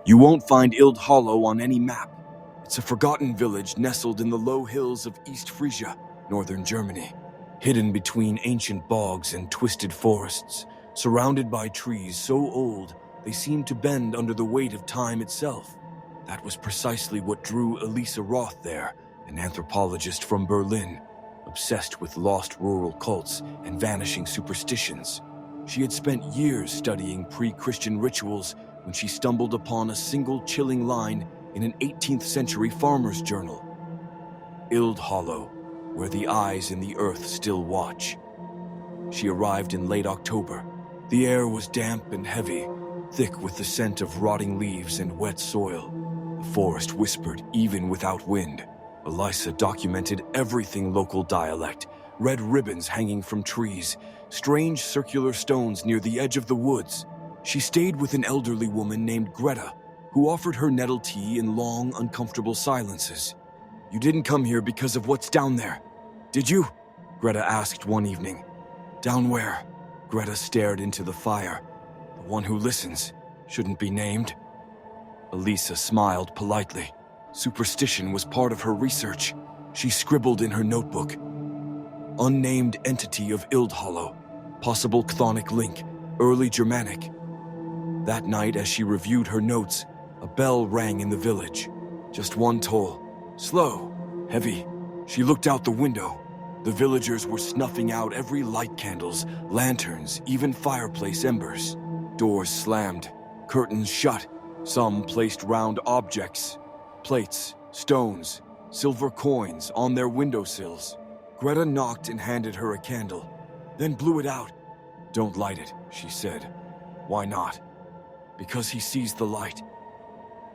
You won't find Ildhollow on any map. It's a forgotten village nestled in the low hills of East Frisia, northern Germany, hidden between ancient bogs and twisted forests, surrounded by trees so old they seem to bend under the weight of time itself. That was precisely what drew Elisa Roth there, an anthropologist from Berlin, obsessed with lost rural cults and vanishing superstitions. She had spent years studying pre-Christian rituals when she stumbled upon a single chilling line in an 18th century farmer's journal. Ildhollow, where the eyes in the earth still watch. She arrived in late October. The air was damp and heavy, thick with the scent of rotting leaves and wet soil. The forest whispered even without wind. Elisa documented everything local dialect, red ribbons hanging from trees, strange circular stones near the edge of the woods. She stayed with an elderly woman named Greta, who offered her nettle tea in long, uncomfortable silences. "You didn't come here because of what's down there, did you?" Greta asked one evening. "Down where?" Greta stared into the fire. "The one who listens shouldn't be named." Elisa smiled politely. Superstition was part of her research. She scribbled in her notebook. Unnamed entity of Ildhollow, possible chthonic link, early Germanic. That night, as she reviewed her notes, a bell rang in the village. Just one toll. Slow, heavy. She looked out the window. The villagers were snuffing out every light candles, lanterns, even fireplace embers. Doors slammed, curtains shut. Some placed round objects, plates, stones, silver coins on their windowsills. Greta knocked and handed her a candle, then blew it out. "Don't light it," she said. "Why not?" "Because he sees the light."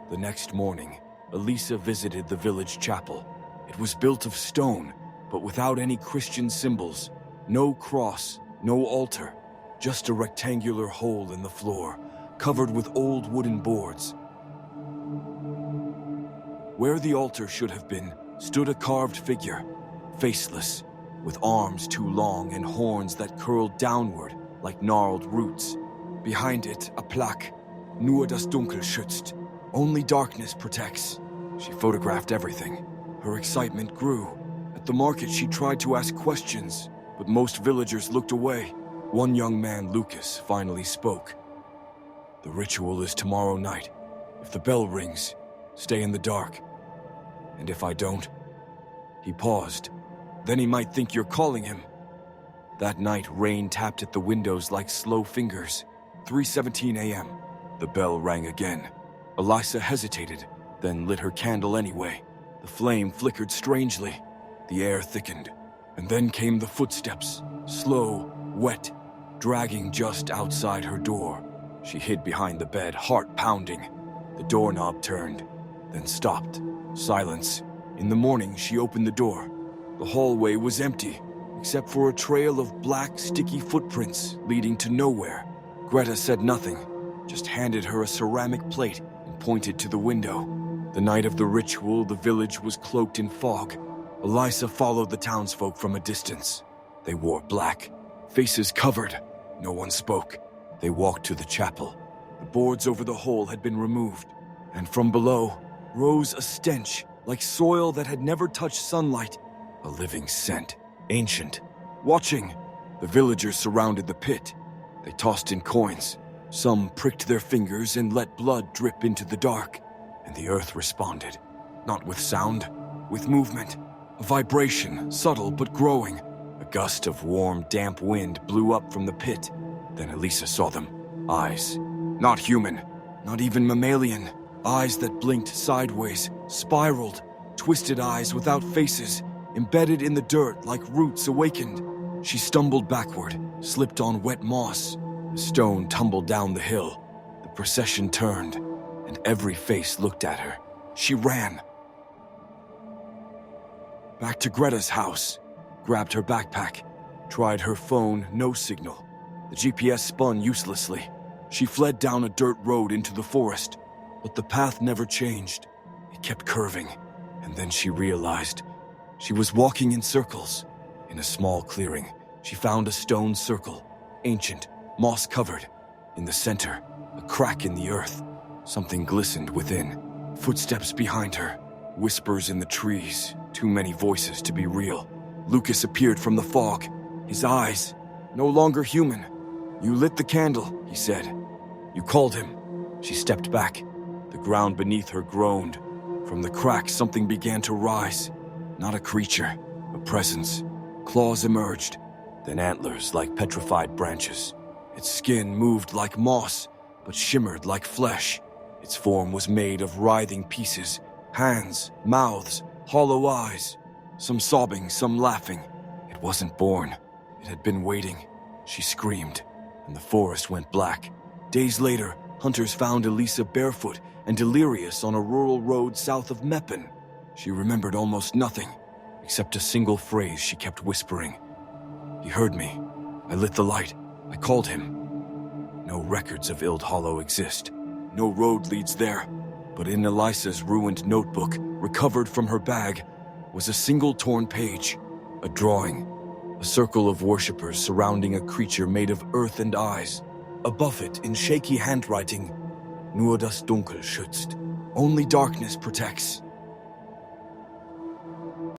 The next morning, Elisa visited the village chapel. It was built of stone, but without any Christian symbols. No cross, no altar, just a rectangular hole in the floor, covered with old wooden boards. Where the altar should have been stood a carved figure, faceless, with arms too long and horns that curled downward like gnarled roots. Behind it, a plaque, "Nur das Dunkel schützt," only darkness protects. She photographed everything. Her excitement grew. At the market, she tried to ask questions, but most villagers looked away. One young man, Lucas, finally spoke. "The ritual is tomorrow night. If the bell rings, stay in the dark. And if I don't..." He paused. "Then he might think you're calling him." That night, rain tapped at the windows like slow fingers. 3:17 a.m. The bell rang again. Elisa hesitated, then lit her candle anyway. The flame flickered strangely. The air thickened. And then came the footsteps, slow, wet, dragging just outside her door. She hid behind the bed, heart pounding. The doorknob turned, then stopped. Silence. In the morning, she opened the door. The hallway was empty, except for a trail of black, sticky footprints leading to nowhere. Greta said nothing, just handed her a ceramic plate and pointed to the window. The night of the ritual, the village was cloaked in fog. Elisa followed the townsfolk from a distance. They wore black, faces covered. No one spoke. They walked to the chapel. The boards over the hole had been removed, and from below rose a stench like soil that had never touched sunlight. A living scent, ancient. Watching, the villagers surrounded the pit. They tossed in coins. Some pricked their fingers and let blood drip into the dark. And the earth responded. Not with sound, with movement. A vibration, subtle but growing. A gust of warm, damp wind blew up from the pit. Then Elisa saw them. Eyes. Not human. Not even mammalian. Eyes that blinked sideways, spiraled. Twisted eyes without faces, embedded in the dirt like roots awakened. She stumbled backward, slipped on wet moss. The stone tumbled down the hill. The procession turned, and every face looked at her. She ran. Back to Greta's house. Grabbed her backpack. Tried her phone, no signal. The GPS spun uselessly. She fled down a dirt road into the forest, but the path never changed. It kept curving, and then she realized she was walking in circles. In a small clearing, she found a stone circle, ancient, moss-covered. In the center, a crack in the earth. Something glistened within. Footsteps behind her. Whispers in the trees. Too many voices to be real. Lucas appeared from the fog. His eyes, no longer human. "You lit the candle," he said. "You called him." She stepped back. The ground beneath her groaned. From the cracks, something began to rise. Not a creature, a presence. Claws emerged, then antlers like petrified branches. Its skin moved like moss, but shimmered like flesh. Its form was made of writhing pieces, hands, mouths, hollow eyes. Some sobbing, some laughing. It wasn't born. It had been waiting. She screamed, and the forest went black. Days later, hunters found Elisa barefoot and delirious on a rural road south of Meppen. She remembered almost nothing, except a single phrase she kept whispering. "He heard me. I lit the light. I called him." No records of Ildhollow exist. No road leads there. But in Elisa's ruined notebook, recovered from her bag, was a single torn page. A drawing. A circle of worshippers surrounding a creature made of earth and eyes. Above it, in shaky handwriting, "Nur das Dunkel schützt." Only darkness protects.